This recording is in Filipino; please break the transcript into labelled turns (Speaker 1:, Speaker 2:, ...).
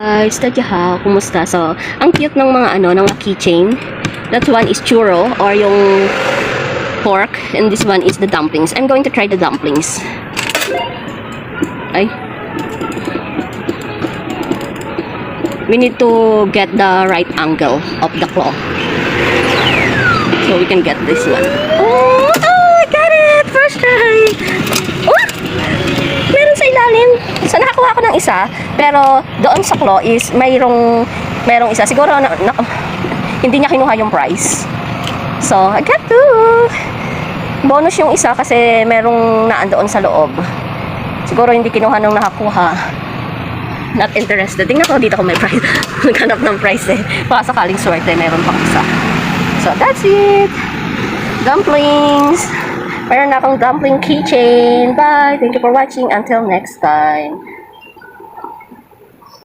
Speaker 1: Guys, tadyaha, kumusta? So, ang cute ng mga ng mga keychain. That one is churro or yung pork, and this one is the dumplings. I'm going to try the dumplings. Ay. We need to get the right angle of the claw. So we can get this one. Oh, I got it! First try! Oh! Meron sa ilalim. So nakakuha ko ng isa, pero doon sa claw is merong isa. Siguro hindi niya kinuha yung price. So I got two. Bonus yung isa kasi merong naandoon sa loob. Siguro hindi kinuha nung nakakuha. Not interested. Tingnan ko dito kung may price. Naghanap ng price eh. Baka sakaling swerte, meron pang isa. So that's it. Dumplings. Meron na akong dumpling keychain. Bye. Thank you for watching. Until next time.